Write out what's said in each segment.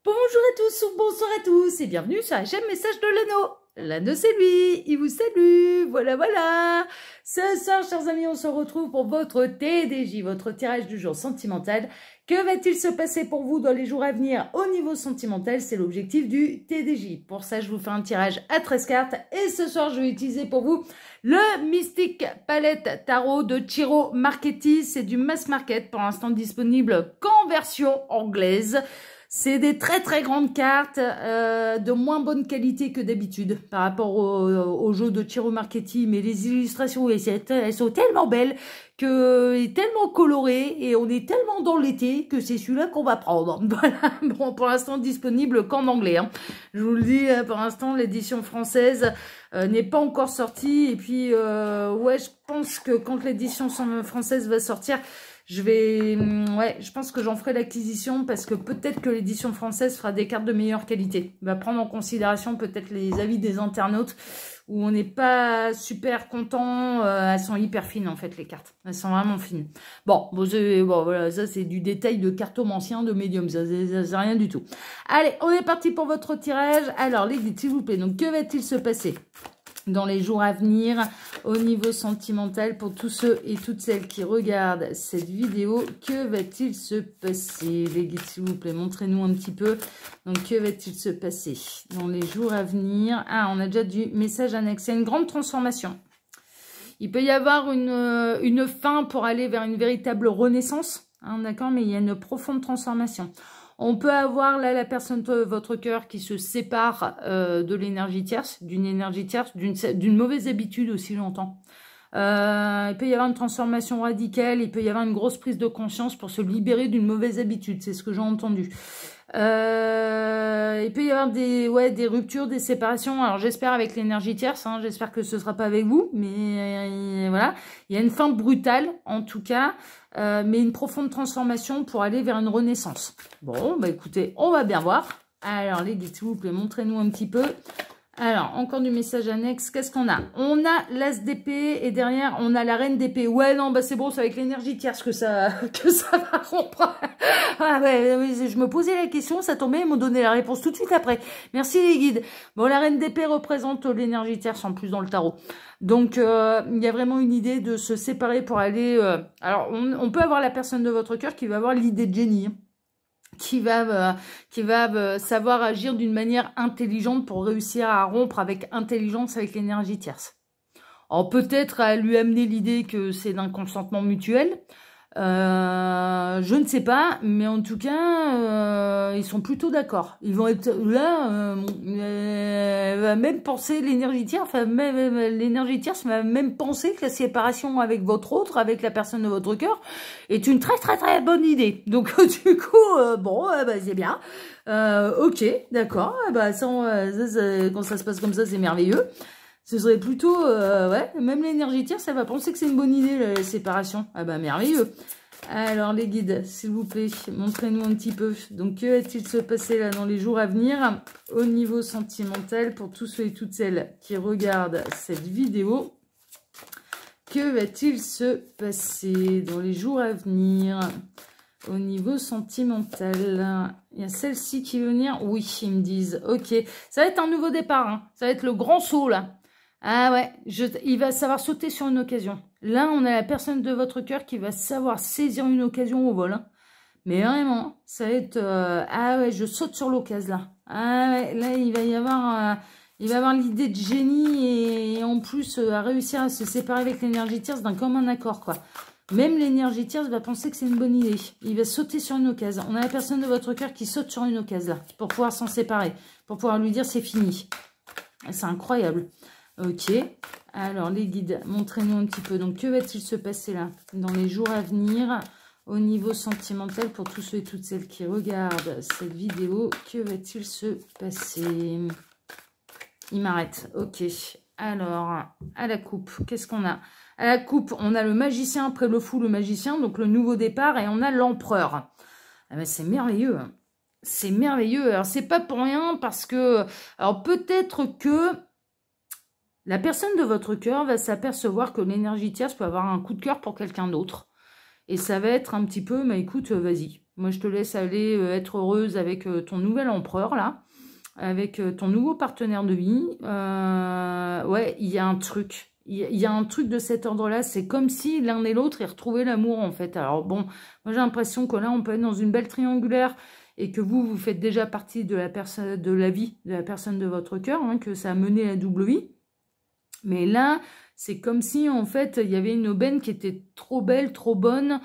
Bonjour à tous ou bonsoir à tous et bienvenue sur la chaîne Message de l'Anneau. L'Anneau c'est lui, il vous salue, voilà. Ce soir, chers amis, on se retrouve pour votre TDJ, votre tirage du jour sentimental. Que va-t-il se passer pour vous dans les jours à venir au niveau sentimental? C'est l'objectif du TDJ. Pour ça, je vous fais un tirage à 13 cartes et ce soir, je vais utiliser pour vous le Mystic Palette Tarot de Ciro Marchetti. C'est du mass market, pour l'instant disponible qu'en version anglaise. C'est des très grandes cartes de moins bonne qualité que d'habitude par rapport au jeu de Ciro Marchetti, mais les illustrations elles sont tellement belles, tellement colorées et on est tellement dans l'été que c'est celui-là qu'on va prendre. Voilà, bon, pour l'instant disponible qu'en anglais. Hein. Je vous le dis, pour l'instant l'édition française n'est pas encore sortie et puis ouais, je pense que quand l'édition française va sortir, je pense que j'en ferai l'acquisition parce que peut-être que l'édition française fera des cartes de meilleure qualité. Il va prendre en considération peut-être les avis des internautes où on n'est pas super content. Elles sont hyper fines en fait les cartes. Elles sont vraiment fines. Bon voilà, ça c'est du détail de cartomancien, de médium. Ça c'est rien du tout. Allez, on est parti pour votre tirage. Alors les guides, s'il vous plaît. Donc que va-t-il se passer dans les jours à venir au niveau sentimental pour tous ceux et toutes celles qui regardent cette vidéo? Que va-t-il se passer les guides, s'il vous plaît? Montrez-nous un petit peu. Donc que va-t-il se passer dans les jours à venir? Ah, on a déjà du message annexe. C'est une grande transformation. Il peut y avoir une fin pour aller vers une véritable renaissance, hein, d'accord, mais il y a une profonde transformation. On peut avoir là la personne de votre cœur qui se sépare de l'énergie tierce, d'une énergie tierce, d'une mauvaise habitude aussi, j'entends. Il peut y avoir une transformation radicale, il peut y avoir une grosse prise de conscience pour se libérer d'une mauvaise habitude, c'est ce que j'ai entendu. Il peut y avoir des ruptures, des séparations. Alors j'espère avec l'énergie tierce, hein, j'espère que ce sera pas avec vous, mais voilà. Il y a une fin brutale en tout cas, mais une profonde transformation pour aller vers une renaissance. Bon, bah écoutez, on va bien voir. Alors les guides, s'il vous plaît, montrez-nous un petit peu. Alors, encore du message annexe. Qu'est-ce qu'on a? On a l'as d'épée et derrière, on a la reine d'épée. Ouais, non, bah c'est bon, c'est avec l'énergie tierce que ça va rompre. Ah ouais, je me posais la question, ça tombait, ils m'ont donné la réponse tout de suite après. Merci les guides. Bon, la reine d'épée représente l'énergie tierce en plus dans le tarot. Donc, il y a vraiment une idée de se séparer pour aller... Alors, on peut avoir la personne de votre cœur qui va avoir l'idée de génie, hein, qui va savoir agir d'une manière intelligente pour réussir à rompre avec intelligence avec l'énergie tierce. Alors peut-être à lui amener l'idée que c'est d'un consentement mutuel, je ne sais pas, mais en tout cas, ils sont plutôt d'accord. Ils vont être là, va même penser l'énergie tierce, enfin même l'énergie tierce va même penser que la séparation avec votre autre, avec la personne de votre cœur, est une très bonne idée. Donc du coup, bon, bah, c'est bien. Ok, d'accord. Bah quand ça se passe comme ça, c'est merveilleux. Ce serait plutôt, ouais, même l'énergie tierce, ça va penser que c'est une bonne idée, la séparation. Ah bah, merveilleux. Alors, les guides, s'il vous plaît, montrez-nous un petit peu. Donc, que va-t-il se passer là dans les jours à venir au niveau sentimental pour tous ceux et toutes celles qui regardent cette vidéo? Que va-t-il se passer dans les jours à venir au niveau sentimental? Il y a celle-ci qui veut venir. Oui, ils me disent. Ok, ça va être un nouveau départ. Hein. Ça va être le grand saut, là. Ah ouais, il va savoir sauter sur une occasion. Là, on a la personne de votre cœur qui va savoir saisir une occasion au vol. Hein. Mais vraiment, ça va être... ah ouais, je saute sur l'occasion, là. Ah ouais, là, il va y avoir... il va avoir l'idée de génie et en plus, à réussir à se séparer avec l'énergie tierce d'un commun accord, quoi. Même l'énergie tierce va penser que c'est une bonne idée. Il va sauter sur une occasion. On a la personne de votre cœur qui saute sur une occasion, là, pour pouvoir s'en séparer. Pour pouvoir lui dire c'est fini. C'est incroyable. Ok, alors les guides, montrez-nous un petit peu. Donc, que va-t-il se passer là dans les jours à venir au niveau sentimental pour tous ceux et toutes celles qui regardent cette vidéo? Que va-t-il se passer? Il m'arrête. Ok, alors, à la coupe, qu'est-ce qu'on a? À la coupe, on a le magicien après le fou, le magicien, donc le nouveau départ, et on a l'empereur. Ah ben, c'est merveilleux. C'est merveilleux. Alors, c'est pas pour rien parce que... Alors, peut-être que... la personne de votre cœur va s'apercevoir que l'énergie tierce peut avoir un coup de cœur pour quelqu'un d'autre. Et ça va être un petit peu, mais écoute, vas-y. Moi, je te laisse aller être heureuse avec ton nouvel empereur, là, avec ton nouveau partenaire de vie. Ouais, il y a un truc. Il y a un truc de cet ordre-là. C'est comme si l'un et l'autre, ils retrouvaient l'amour, en fait. Alors, bon, moi, j'ai l'impression que là, on peut être dans une belle triangulaire et que vous faites déjà partie de la personne, de la vie de la personne de votre cœur, hein, que ça a mené la double vie. Mais là, c'est comme si, en fait, il y avait une aubaine qui était trop belle, trop bonne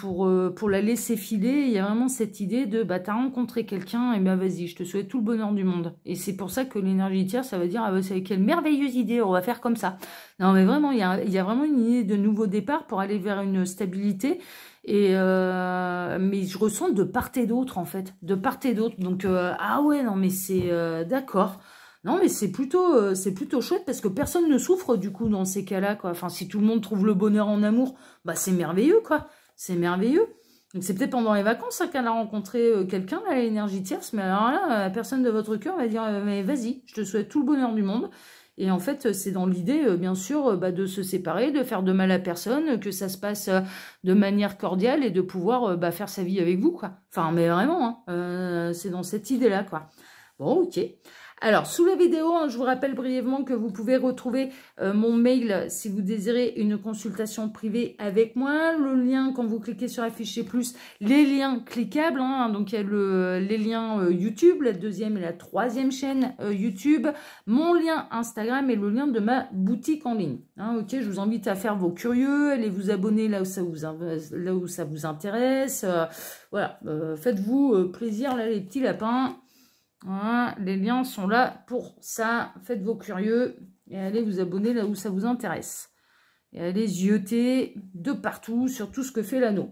pour la laisser filer. Il y a vraiment cette idée de, bah, t'as rencontré quelqu'un, et ben vas-y, je te souhaite tout le bonheur du monde. Et c'est pour ça que l'énergie tierce, ça veut dire, ah, bah, c'est quelle merveilleuse idée, on va faire comme ça. Non, mais vraiment, il y a vraiment une idée de nouveau départ pour aller vers une stabilité. Et mais je ressens de part et d'autre, en fait. De part et d'autre. Donc, ah ouais, non, mais c'est... d'accord. Non, mais c'est plutôt chouette parce que personne ne souffre du coup dans ces cas-là, quoi. Enfin, si tout le monde trouve le bonheur en amour, bah c'est merveilleux, quoi. C'est merveilleux. Donc c'est peut-être pendant les vacances hein, qu'elle a rencontré quelqu'un, là, l'énergie tierce, mais alors là, la personne de votre cœur va dire mais vas-y, je te souhaite tout le bonheur du monde. Et en fait, c'est dans l'idée, bien sûr, bah, de se séparer, de faire de mal à personne, que ça se passe de manière cordiale et de pouvoir bah, faire sa vie avec vous, quoi. Enfin, mais vraiment, hein, c'est dans cette idée-là, quoi. Bon, ok. Alors, sous la vidéo, hein, je vous rappelle brièvement que vous pouvez retrouver mon mail si vous désirez une consultation privée avec moi. Le lien, quand vous cliquez sur afficher plus, les liens cliquables. Hein, donc, il y a les liens YouTube, la deuxième et la troisième chaîne YouTube, mon lien Instagram et le lien de ma boutique en ligne. Hein, ok, je vous invite à faire vos curieux, allez vous abonner là où ça vous intéresse. Voilà, faites-vous plaisir, là, les petits lapins. Voilà, les liens sont là pour ça. Faites vos curieux et allez vous abonner là où ça vous intéresse. Et allez zioter de partout sur tout ce que fait l'anneau.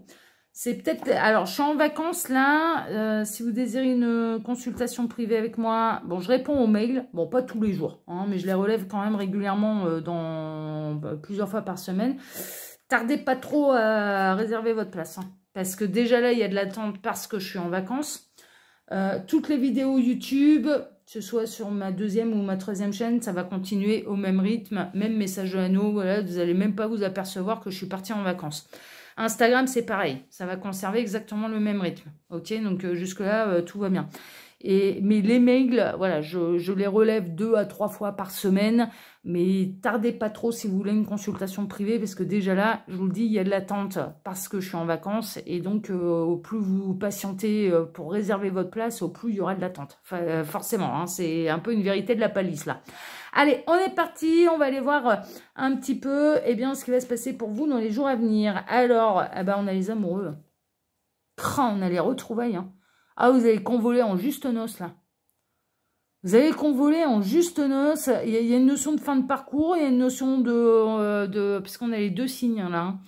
C'est peut-être... Alors, je suis en vacances là. Si vous désirez une consultation privée avec moi, bon, je réponds aux mails. Bon, pas tous les jours, hein, mais je les relève quand même régulièrement plusieurs fois par semaine. Tardez pas trop à réserver votre place. Hein, parce que déjà là, il y a de l'attente parce que je suis en vacances. Toutes les vidéos YouTube, que ce soit sur ma deuxième ou ma troisième chaîne, ça va continuer au même rythme, même message de l'anneau, voilà, vous n'allez même pas vous apercevoir que je suis partie en vacances. Instagram, c'est pareil, ça va conserver exactement le même rythme, ok, donc jusque-là, tout va bien. Mais les mails, voilà, je les relève 2 à 3 fois par semaine, mais tardez pas trop si vous voulez une consultation privée, parce que déjà là, je vous le dis, il y a de l'attente parce que je suis en vacances, et donc au plus vous patientez pour réserver votre place, au plus il y aura de l'attente. Enfin, forcément, hein, c'est un peu une vérité de la palisse là. Allez, on est parti, on va aller voir un petit peu ce qui va se passer pour vous dans les jours à venir. Alors, on a les amoureux. On a les retrouvailles, hein. Ah, vous allez convoler en juste noces, là. Vous allez convoler en juste noces. Il y a une notion de fin de parcours, il y a une notion parce qu'on a les deux signes, là. Hein.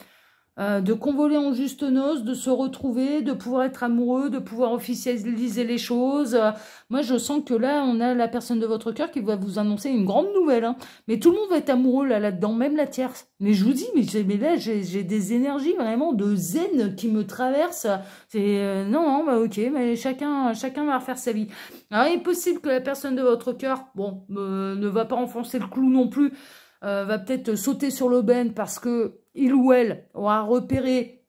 De convoler en juste noces, de se retrouver, de pouvoir être amoureux, de pouvoir officialiser les choses. Moi, je sens que là, on a la personne de votre cœur qui va vous annoncer une grande nouvelle. Hein. Mais tout le monde va être amoureux là-dedans, même la tierce. Mais je vous dis, mais là, j'ai des énergies vraiment de zen qui me traversent. C'est non, bah ok, mais chacun va refaire sa vie. Alors, il est possible que la personne de votre cœur, bon, ne va pas enfoncer le clou non plus, va peut-être sauter sur l'aubaine parce que il ou elle aura repéré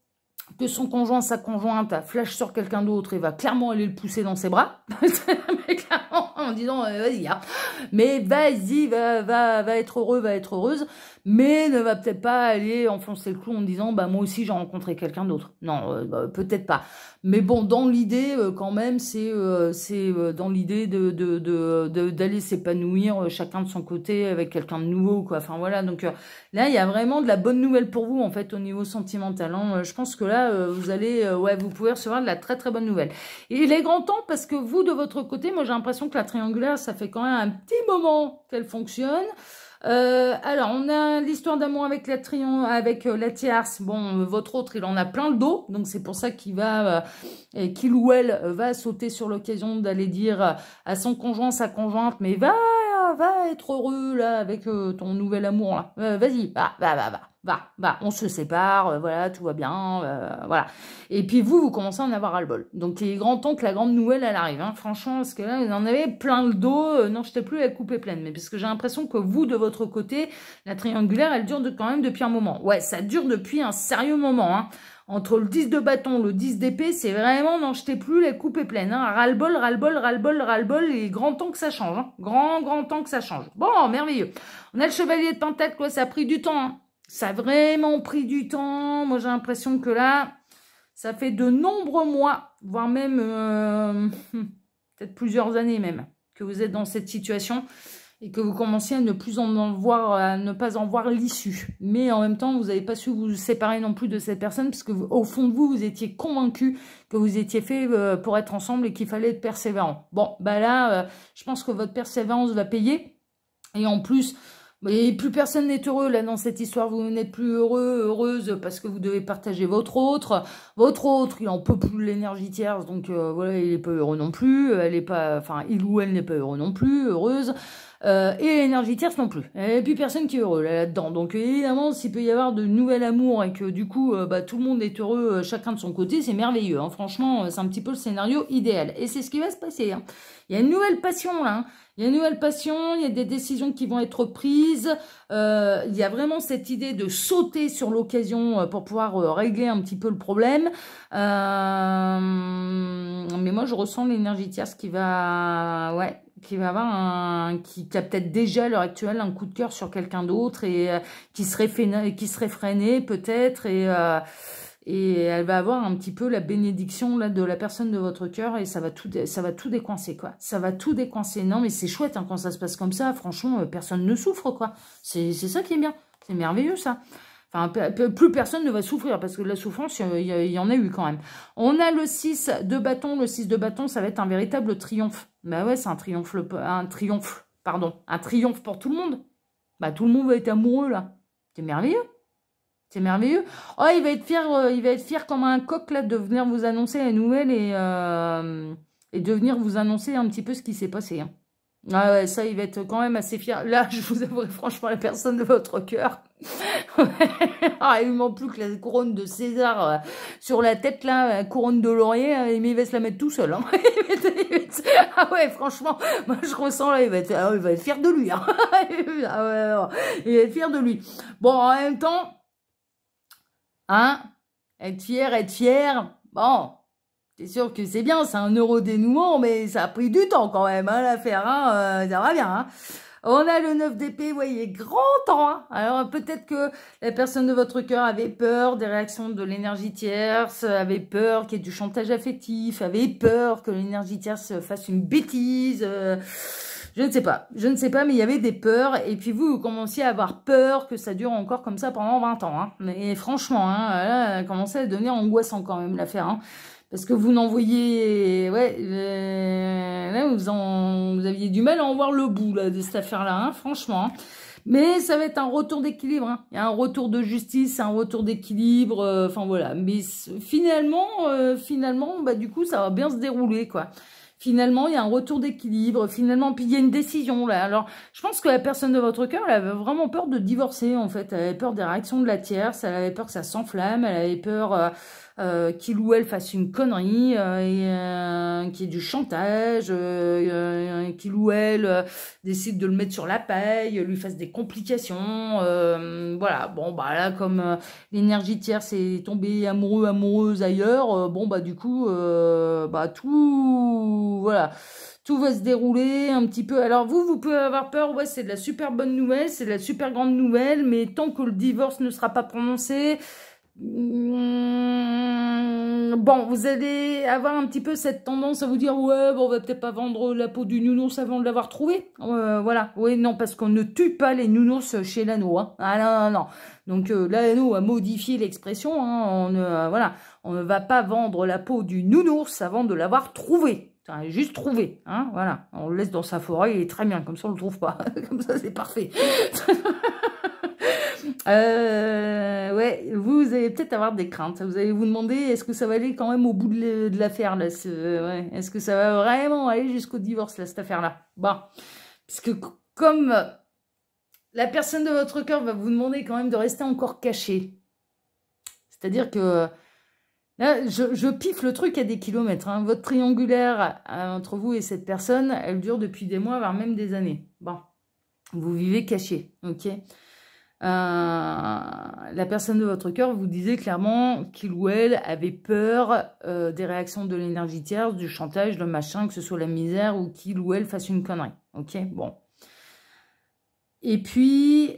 que son conjoint, sa conjointe, flash sur quelqu'un d'autre et va clairement aller le pousser dans ses bras. Mais clairement, en disant, vas-y, hein. Mais vas-y, va être heureux, va être heureuse. Mais ne va peut-être pas aller enfoncer le clou en disant, bah moi aussi j'ai rencontré quelqu'un d'autre. Non, peut-être pas. Mais bon, dans l'idée, quand même, c'est dans l'idée d'aller s'épanouir chacun de son côté avec quelqu'un de nouveau, quoi. Enfin voilà, donc là, il y a vraiment de la bonne nouvelle pour vous, en fait, au niveau sentimental. Hein. Je pense que là, vous allez, vous pouvez recevoir de la très très bonne nouvelle. Et il est grand temps parce que vous, de votre côté, moi j'ai l'impression que la triangulaire, ça fait quand même un petit moment qu'elle fonctionne. Alors, on a l'histoire d'amour avec la tierce. Bon, votre autre, il en a plein le dos. Donc, c'est pour ça qu'il ou elle va sauter sur l'occasion d'aller dire à son conjoint, sa conjointe, mais va être heureux, là, avec ton nouvel amour, là. Vas-y, va, on se sépare, voilà, tout va bien, voilà. Et puis vous commencez à en avoir ras-le-bol. Donc, il est grand temps que la grande nouvelle, elle arrive, hein. Franchement, parce que là, vous en avez plein le dos. Non, je t'ai plus la coupe est pleine, mais parce que j'ai l'impression que vous, de votre côté, la triangulaire, elle dure quand même depuis un moment. Ouais, ça dure depuis un sérieux moment, hein. entre le 10 de bâton, le 10 d'épée, c'est vraiment, n'en jetez plus, la coupe est pleine. Hein. Ras-le-bol, ras-le-bol, ras-le-bol, ras-le-bol, et grand temps que ça change. Hein. Grand temps que ça change. Bon, merveilleux. On a le chevalier de Pentacle, quoi, ça a pris du temps. Hein. Ça a vraiment pris du temps. Moi, j'ai l'impression que là, ça fait de nombreux mois, voire même peut-être plusieurs années même, que vous êtes dans cette situation et que vous commenciez à ne pas en voir l'issue. Mais en même temps, vous n'avez pas su vous séparer non plus de cette personne, parce que au fond de vous, vous étiez convaincu que vous étiez fait pour être ensemble et qu'il fallait être persévérant. Bon, bah là, je pense que votre persévérance va payer. Et en plus, et plus personne n'est heureux là dans cette histoire. Vous n'êtes plus heureuse parce que vous devez partager votre autre. Votre autre, il en peut plus de l'énergie tierce, donc voilà, il n'est pas heureux non plus. Elle est pas, enfin, il ou elle n'est pas heureux non plus, heureuse. Et l'énergie tierce non plus. Et puis personne qui est heureux là-dedans. Donc évidemment, s'il peut y avoir de nouvel amour et que du coup, bah, tout le monde est heureux chacun de son côté, c'est merveilleux. Hein. Franchement, c'est un petit peu le scénario idéal. Et c'est ce qui va se passer. Hein. Il y a une nouvelle passion là. Hein. Il y a une nouvelle passion, il y a des décisions qui vont être prises. Il y a vraiment cette idée de sauter sur l'occasion pour pouvoir régler un petit peu le problème. Mais moi, je ressens l'énergie tierce qui va... Ouais, qui va avoir qui a peut-être déjà à l'heure actuelle un coup de cœur sur quelqu'un d'autre et qui serait freiné peut-être et elle va avoir un petit peu la bénédiction là de la personne de votre cœur et ça va tout décoincer quoi. Ça va tout décoincer. Non mais c'est chouette hein, quand ça se passe comme ça. Franchement, personne ne souffre quoi. C'est ça qui est bien. C'est merveilleux ça. Enfin, plus personne ne va souffrir parce que la souffrance, il y en a eu quand même. On a le 6 de bâton. Le 6 de bâton, ça va être un véritable triomphe. Bah ouais, c'est un triomphe pour tout le monde. Bah tout le monde va être amoureux là. C'est merveilleux. C'est merveilleux. Oh, il va être fier comme un coq là de venir vous annoncer la nouvelle et de venir vous annoncer un petit peu ce qui s'est passé. Hein. Ah ouais, ça, il va être quand même assez fier. Là, je vous avouerai franchement la personne de votre cœur. Ah, il ne manque plus que la couronne de César sur la tête, là, la couronne de laurier, mais il va se la mettre tout seul. Hein. Ah ouais, franchement, moi je ressens là, il va être fier de lui. Hein. Ah ouais, il va être fier de lui. Bon, en même temps, hein, être fier, bon... C'est sûr que c'est bien, c'est un euro dénouement, mais ça a pris du temps quand même, hein, l'affaire, hein, ça va bien. Hein. On a le 9 d'épée, vous voyez, grand temps. Hein. Alors peut-être que la personne de votre cœur avait peur des réactions de l'énergie tierce, avait peur qu'il y ait du chantage affectif, avait peur que l'énergie tierce fasse une bêtise. Je ne sais pas, mais il y avait des peurs. Et puis vous commenciez à avoir peur que ça dure encore comme ça pendant 20 ans. Hein. Mais franchement, hein, là, ça commençait à devenir angoissant quand même l'affaire. Hein. Parce que vous n'en voyez... Ouais, là, vous aviez du mal à en voir le bout là, de cette affaire-là, hein, franchement. Hein. Mais ça va être un retour d'équilibre. Hein. Il y a un retour de justice, un retour d'équilibre. Enfin, voilà. Mais finalement, bah, du coup, ça va bien se dérouler, quoi. Finalement, il y a un retour d'équilibre. Finalement, puis il y a une décision, là. Alors, je pense que la personne de votre cœur, elle avait vraiment peur de divorcer, en fait. Elle avait peur des réactions de la tierce. Elle avait peur que ça s'enflamme. Elle avait peur... qu'il ou elle fasse une connerie, qu'il y ait du chantage, qu'il ou elle décide de le mettre sur la paille, lui fasse des complications. Voilà, bon, bah là, comme l'énergie tierce est tombée amoureuse ailleurs, bon, bah du coup, bah tout, voilà. Tout va se dérouler un petit peu. Alors vous pouvez avoir peur, ouais, c'est de la super bonne nouvelle, c'est de la super grande nouvelle, mais tant que le divorce ne sera pas prononcé, bon, vous allez avoir un petit peu cette tendance à vous dire ouais, bon, on va peut-être pas vendre la peau du nounours avant de l'avoir trouvé. Voilà, oui, non, parce qu'on ne tue pas les nounours chez l'anneau. Hein. Ah non. Donc l'anneau a modifié l'expression. Hein. Voilà, on ne va pas vendre la peau du nounours avant de l'avoir trouvé. Enfin, juste trouvé. Hein. Voilà, on le laisse dans sa forêt et très bien, comme ça on le trouve pas. Comme ça c'est parfait. Ouais, vous allez peut-être avoir des craintes. Vous allez vous demander, est-ce que ça va aller quand même au bout de l'affaire, là? Ouais. Est-ce que ça va vraiment aller jusqu'au divorce, là, cette affaire-là? Bon. Parce que comme la personne de votre cœur va vous demander quand même de rester encore caché. C'est-à-dire que là, je piffe le truc à des kilomètres. Hein. Votre triangulaire entre vous et cette personne, elle dure depuis des mois, voire même des années. Bon. Vous vivez caché, ok? La personne de votre cœur vous disait clairement qu'il ou elle avait peur des réactions de l'énergie tierce, du chantage, le machin, que ce soit la misère ou qu'il ou elle fasse une connerie. Ok, bon. Et puis,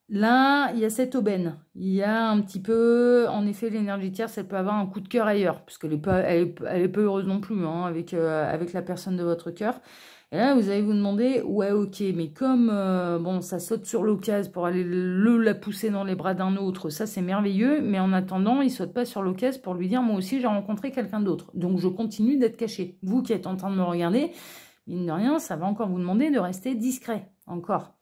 là, il y a cette aubaine. Il y a un petit peu, en effet, l'énergie tierce, elle peut avoir un coup de cœur ailleurs, parce qu'elle n'est pas, elle est pas heureuse non plus hein, avec la personne de votre cœur. Et là, vous allez vous demander, ouais, ok, mais comme, bon, ça saute sur l'occasion pour aller la pousser dans les bras d'un autre, ça c'est merveilleux, mais en attendant, il saute pas sur l'occasion pour lui dire, moi aussi, j'ai rencontré quelqu'un d'autre. Donc, je continue d'être caché. Vous qui êtes en train de me regarder, mine de rien, ça va encore vous demander de rester discret, encore.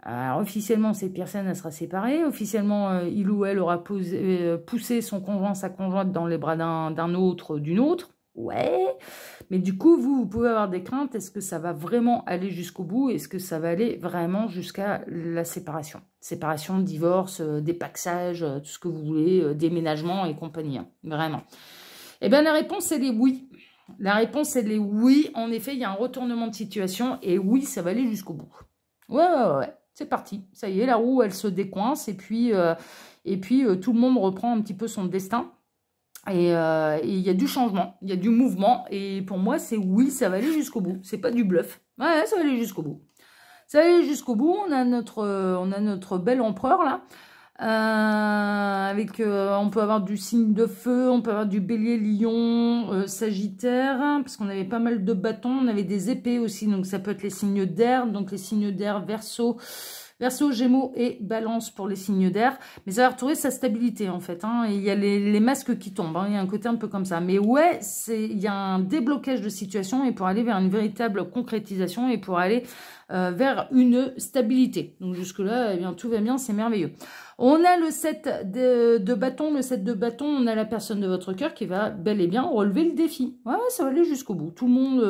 Alors, officiellement, cette personne, elle sera séparée. Officiellement, il ou elle aura poussé son conjoint, sa conjointe dans les bras d'un autre, d'une autre. Ouais, mais du coup, vous pouvez avoir des craintes. Est-ce que ça va vraiment aller jusqu'au bout? Est-ce que ça va aller vraiment jusqu'à la séparation? Séparation, divorce, dépaxage, tout ce que vous voulez, déménagement et compagnie. Hein, vraiment. Eh bien, la réponse, elle est oui. La réponse, elle est oui. En effet, il y a un retournement de situation et oui, ça va aller jusqu'au bout. Ouais. C'est parti. Ça y est, la roue, elle se décoince et puis tout le monde reprend un petit peu son destin. Et il y a du changement, il y a du mouvement. Et pour moi, c'est oui, ça va aller jusqu'au bout. C'est pas du bluff. Ouais, ça va aller jusqu'au bout. Ça va aller jusqu'au bout. On a notre bel empereur, là. On peut avoir du signe de feu, on peut avoir du bélier, lion, sagittaire, parce qu'on avait pas mal de bâtons, on avait des épées aussi, donc ça peut être les signes d'air, donc les signes d'air, Verseau, Gémeaux et Balance pour les signes d'air, mais ça va retrouver sa stabilité en fait, hein. Il y a les masques qui tombent, hein. Il y a un côté un peu comme ça, mais ouais, il y a un déblocage de situation et pour aller vers une véritable concrétisation et pour aller vers une stabilité. Donc jusque-là, eh bien, tout va bien, c'est merveilleux. On a le 7 de bâton. Le 7 de bâton, on a la personne de votre cœur qui va bel et bien relever le défi. Ouais, ça va aller jusqu'au bout. Tout le monde...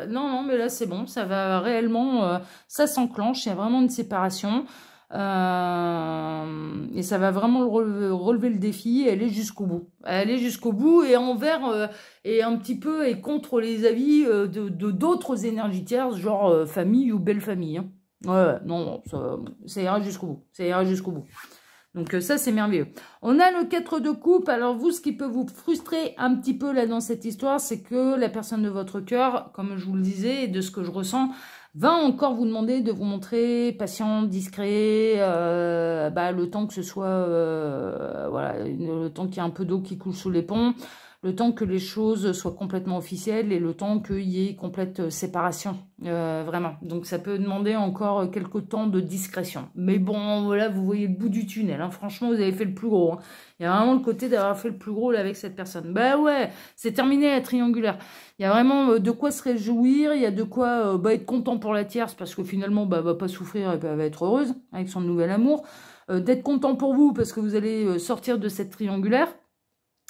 non, mais là, c'est bon. Ça va réellement... ça s'enclenche. Il y a vraiment une séparation. Et ça va vraiment relever le défi. Elle est jusqu'au bout. Elle est jusqu'au bout et envers... et un petit peu et contre les avis d'autres énergies tierces, genre famille ou belle famille. Hein. Ouais, non, ça ira jusqu'au bout. Ça ira jusqu'au bout. Donc ça, c'est merveilleux. On a le 4 de coupe. Alors vous, ce qui peut vous frustrer un petit peu là dans cette histoire, c'est que la personne de votre cœur, comme je vous le disais, et de ce que je ressens, va encore vous demander de vous montrer patient, discret, le temps que ce soit, voilà, le temps qu'il y ait un peu d'eau qui coule sous les ponts, le temps que les choses soient complètement officielles et le temps qu'il y ait complète séparation, vraiment. Donc ça peut demander encore quelques temps de discrétion. Mais bon, voilà, vous voyez le bout du tunnel, hein. Franchement, vous avez fait le plus gros. Hein. Il y a vraiment le côté d'avoir fait le plus gros là, avec cette personne. Bah ouais, c'est terminé la triangulaire. Il y a vraiment de quoi se réjouir, il y a de quoi être content pour la tierce parce que finalement, elle va pas souffrir et elle va être heureuse avec son nouvel amour. D'être content pour vous parce que vous allez sortir de cette triangulaire.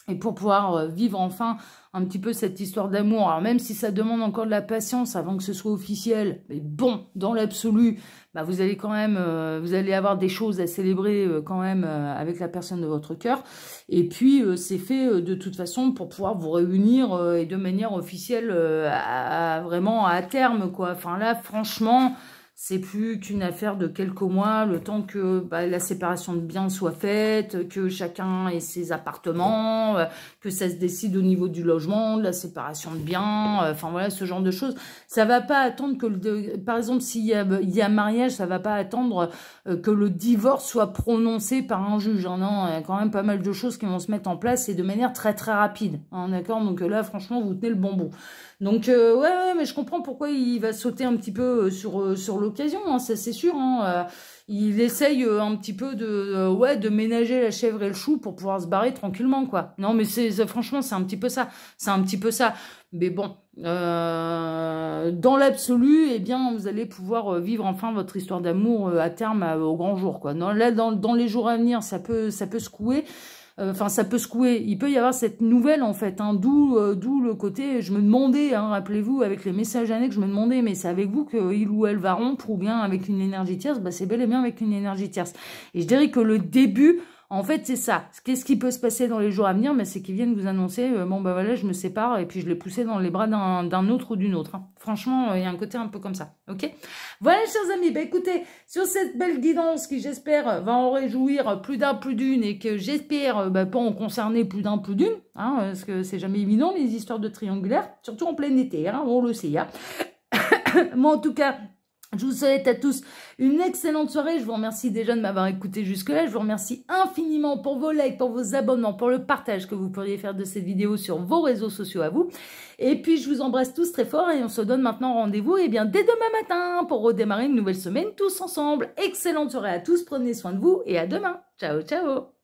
Et pour pouvoir vivre enfin un petit peu cette histoire d'amour, alors même si ça demande encore de la patience avant que ce soit officiel, mais bon, dans l'absolu, vous allez quand même, vous allez avoir des choses à célébrer quand même avec la personne de votre cœur. Et puis c'est fait de toute façon pour pouvoir vous réunir et de manière officielle vraiment à terme, quoi. Enfin là, franchement... C'est plus qu'une affaire de quelques mois, le temps que la séparation de biens soit faite, que chacun ait ses appartements, que ça se décide au niveau du logement, de la séparation de biens, enfin voilà, ce genre de choses. Ça va pas attendre que, par exemple, s'il y a mariage, ça va pas attendre que le divorce soit prononcé par un juge. Hein, non, il y a quand même pas mal de choses qui vont se mettre en place et de manière très très rapide. Hein, d'accord, donc là, franchement, vous tenez le bon bout. Donc, ouais, mais je comprends pourquoi il va sauter un petit peu sur l'occasion, hein, ça c'est sûr. Hein, il essaye un petit peu de ménager la chèvre et le chou pour pouvoir se barrer tranquillement, quoi. Non, mais franchement, c'est un petit peu ça. C'est un petit peu ça. Mais bon, dans l'absolu, eh bien, vous allez pouvoir vivre enfin votre histoire d'amour à terme au grand jour, quoi. Dans les jours à venir, ça peut secouer. Enfin, ça peut secouer. Il peut y avoir cette nouvelle, en fait, hein, d'où le côté, je me demandais, hein, rappelez-vous, avec les messages annexes, je me demandais, mais c'est avec vous qu'il ou elle va rompre, ou bien avec une énergie tierce, c'est bel et bien avec une énergie tierce. Et je dirais que le début, En fait, c'est ça. Qu'est-ce qui peut se passer dans les jours à venir? C'est qu'ils viennent vous annoncer, bon, bah voilà, je me sépare et puis je l'ai poussé dans les bras d'un autre ou d'une autre. Hein. Franchement, il y a un côté un peu comme ça. Ok? Voilà, chers amis. Bah, écoutez, sur cette belle guidance qui, j'espère, va en réjouir plus d'un, plus d'une et que j'espère pas en concerner plus d'un, plus d'une, hein, parce que c'est jamais évident, les histoires de triangulaire, surtout en plein été, hein, on le sait. Hein. Moi, en tout cas, je vous souhaite à tous une excellente soirée. Je vous remercie déjà de m'avoir écouté jusque-là. Je vous remercie infiniment pour vos likes, pour vos abonnements, pour le partage que vous pourriez faire de cette vidéo sur vos réseaux sociaux à vous. Et puis, je vous embrasse tous très fort et on se donne maintenant rendez-vous dès demain matin pour redémarrer une nouvelle semaine tous ensemble. Excellente soirée à tous. Prenez soin de vous et à demain. Ciao, ciao.